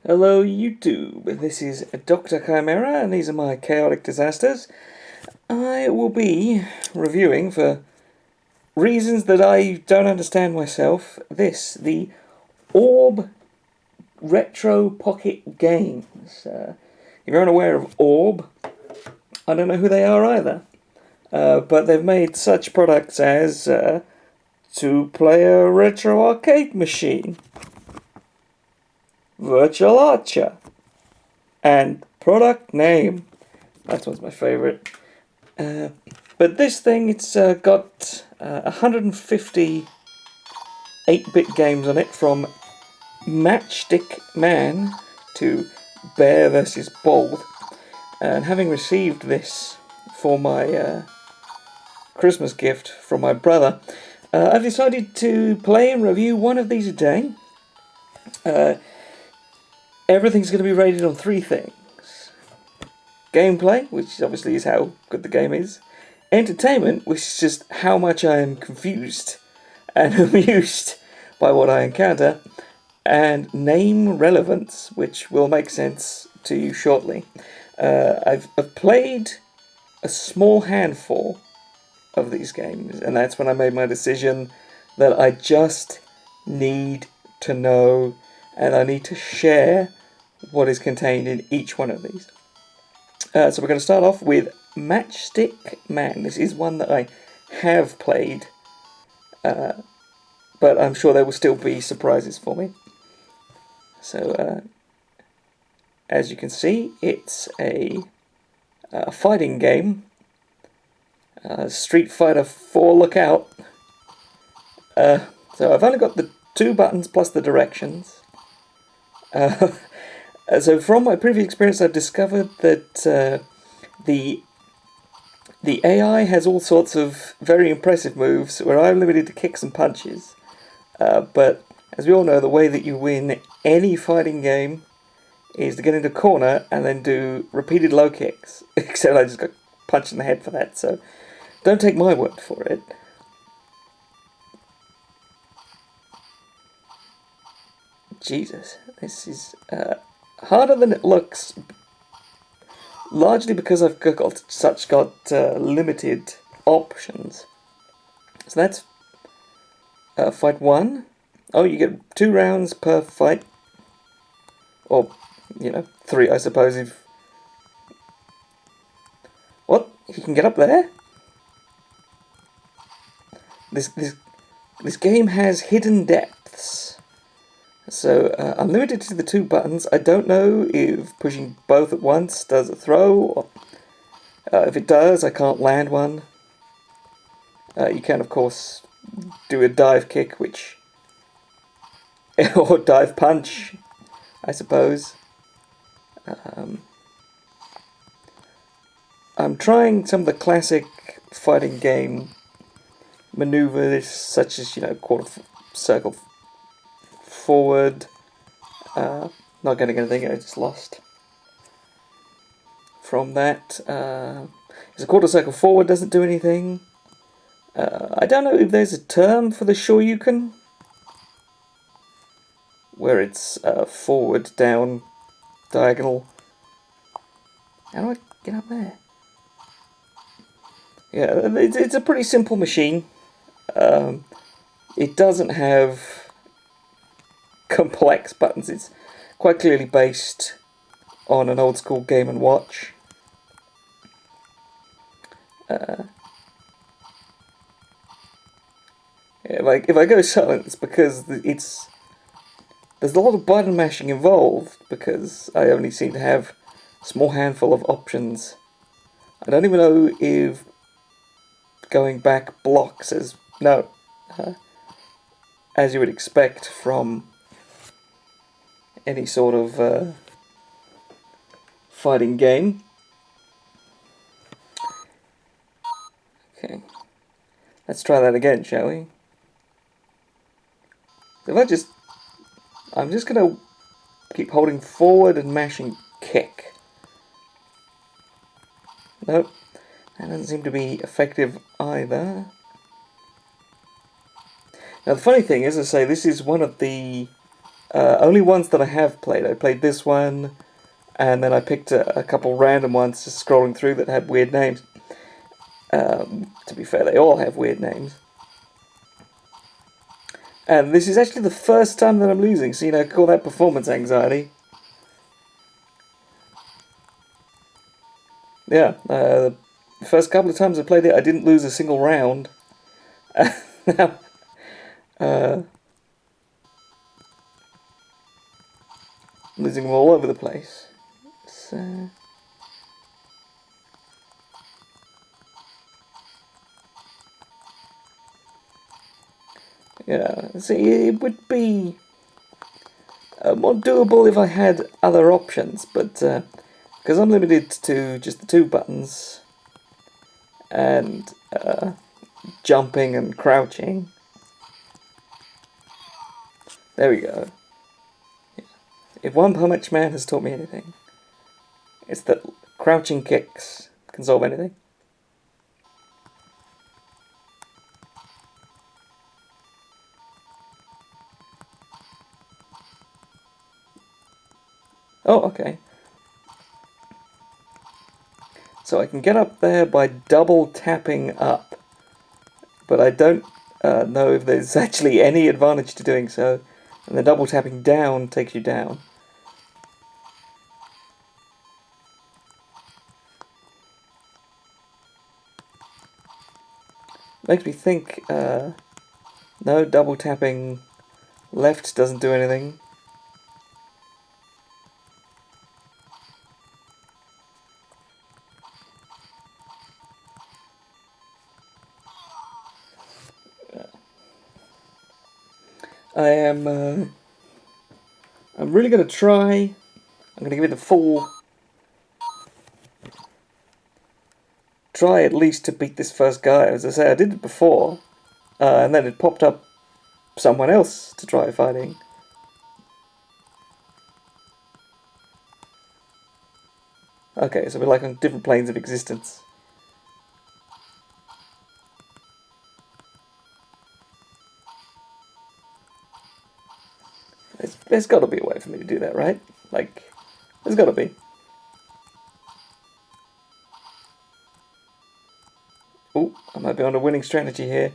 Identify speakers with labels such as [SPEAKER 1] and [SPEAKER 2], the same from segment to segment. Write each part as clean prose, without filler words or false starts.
[SPEAKER 1] Hello YouTube, this is Dr. Chimera and these are my chaotic disasters. I will be reviewing, for reasons that I don't understand myself, the Orb Retro Pocket Games. If you're unaware of Orb, I don't know who they are either. But they've made such products as two-player retro arcade machine, virtual archer, and product name. That one's my favourite. But this thing, it's got 150 8-bit games on it, from Matchstick Man to Bear vs. Bold. And having received this for my Christmas gift from my brother, I've decided to play and review one of these a day. Everything's going to be rated on three things: gameplay, which obviously is how good the game is; entertainment, which is just how much I am confused and amused by what I encounter; and name relevance, which will make sense to you shortly. I've played a small handful of these games, and that's when I made my decision that I just need to know, and I need to share what is contained in each one of these. So we're going to start off with Matchstick Man. This is one that I have played, but I'm sure there will still be surprises for me. So, as you can see, it's a fighting game. Street Fighter 4 lookout. So I've only got the two buttons plus the directions. So from my previous experience, I've discovered that the AI has all sorts of very impressive moves, where I'm limited to kicks and punches. But as we all know, the way that you win any fighting game is to get into a corner and then do repeated low kicks. Except I just got punched in the head for that, so don't take my word for it. Jesus, this is harder than it looks, largely because I've got limited options. So that's fight one. Oh, you get 2 rounds per fight, or 3, I suppose. If what, he can get up there? This game has hidden depths. So I'm limited to the 2 buttons. I don't know if pushing both at once does a throw, or if it does, I can't land one. You can, of course, do a dive kick, which or dive punch, I suppose. I'm trying some of the classic fighting game maneuvers, such as quarter circle forward. Not getting anything, I just lost from that. Because a quarter circle forward doesn't do anything. I don't know if there's a term for the Shoryuken, where it's forward, down, diagonal. How do I get up there? Yeah, it's a pretty simple machine. It doesn't have complex buttons. It's quite clearly based on an old school Game & Watch. If I go silent, it's because there's a lot of button mashing involved, because I only seem to have a small handful of options. I don't even know if going back blocks as as you would expect from any sort of fighting game. Okay, let's try that again, shall we? If I'm just going to keep holding forward and mashing kick. Nope, that doesn't seem to be effective either. Now the funny thing is, I say, this is one of the Only ones that I have played. I played this one, and then I picked a couple random ones just scrolling through that had weird names. To be fair, they all have weird names. And this is actually the first time that I'm losing, so call that performance anxiety. Yeah, the first couple of times I played it, I didn't lose a single round. Now, losing them all over the place. So, yeah, see, it would be more doable if I had other options, but because I'm limited to just the 2 buttons and jumping and crouching. There we go. Yeah. If One Punch Man has taught me anything, it's that crouching kicks can solve anything. Oh, okay. So I can get up there by double tapping up, but I don't know if there's actually any advantage to doing so. And the double tapping down takes you down. Makes me think, no, double tapping left doesn't do anything. I'm really going to try. I'm going to give it a full try at least to beat this first guy. As I say, I did it before, and then it popped up someone else to try fighting. Okay, so we're like on different planes of existence. There's got to be a way for me to do that, right? Like, there's got to be. Oh, I might be on a winning strategy here.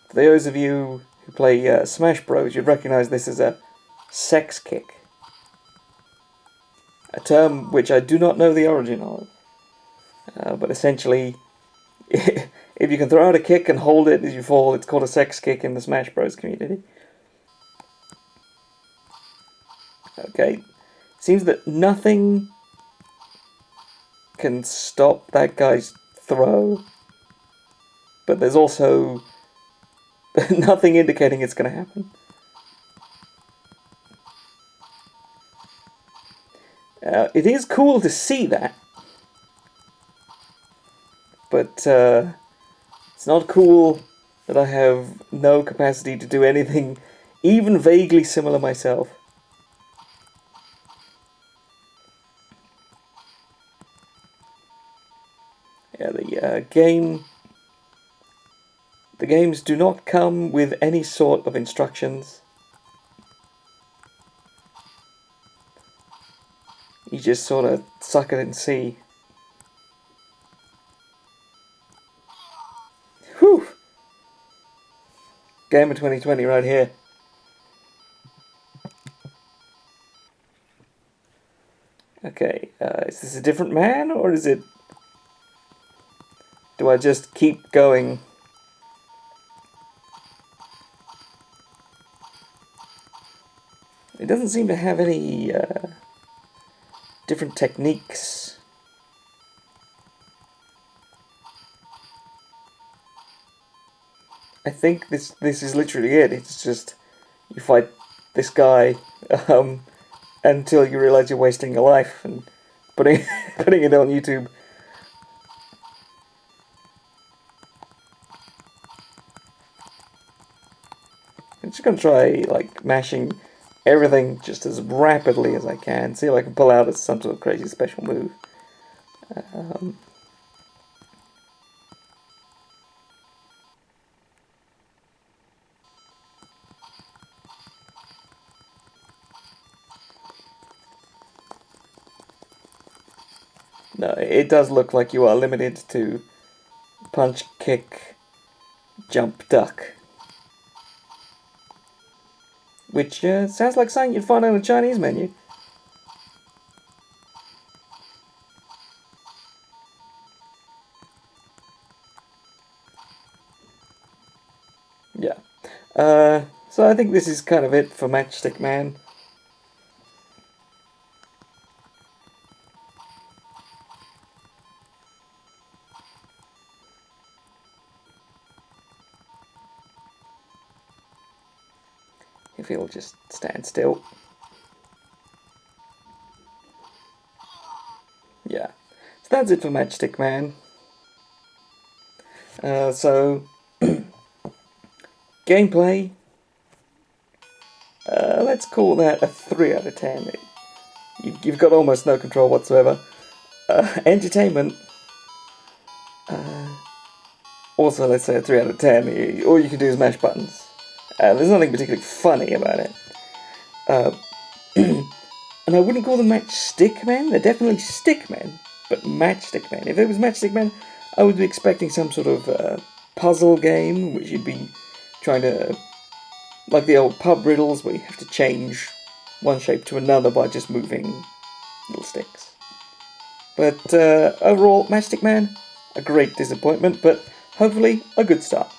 [SPEAKER 1] For those of you who play Smash Bros, you'd recognise this as a sex kick. A term which I do not know the origin of. But essentially, if you can throw out a kick and hold it as you fall, it's called a sex kick in the Smash Bros community. Okay, seems that nothing can stop that guy's throw, but there's also nothing indicating it's going to happen. It is cool to see that, but it's not cool that I have no capacity to do anything even vaguely similar myself. Yeah, the games do not come with any sort of instructions. You just sort of suck it and see. Whew! Game of 2020 right here. Okay, is this a different man, or is it... Do I just keep going? It doesn't seem to have any different techniques. I think this is literally it. It's just you fight this guy until you realise you're wasting your life and putting putting it on YouTube. I'm just gonna try like mashing everything just as rapidly as I can. See if I can pull out some sort of crazy special move. No, it does look like you are limited to punch, kick, jump, duck. Which sounds like something you'd find on a Chinese menu. Yeah. So I think this is kind of it for Matchstick Man. If he'll just stand still. Yeah. So that's it for Matchstick Man. So, gameplay, let's call that a 3 out of 10. You've got almost no control whatsoever. Entertainment, also let's say a 3 out of 10. All you can do is mash buttons. There's nothing particularly funny about it. And I wouldn't call them Matchstick Men. They're definitely stick men, but Matchstick Men. If it was Matchstick Men, I would be expecting some sort of puzzle game, which you'd be trying to, like the old pub riddles, where you have to change one shape to another by just moving little sticks. But overall, Matchstick Man, a great disappointment, but hopefully a good start.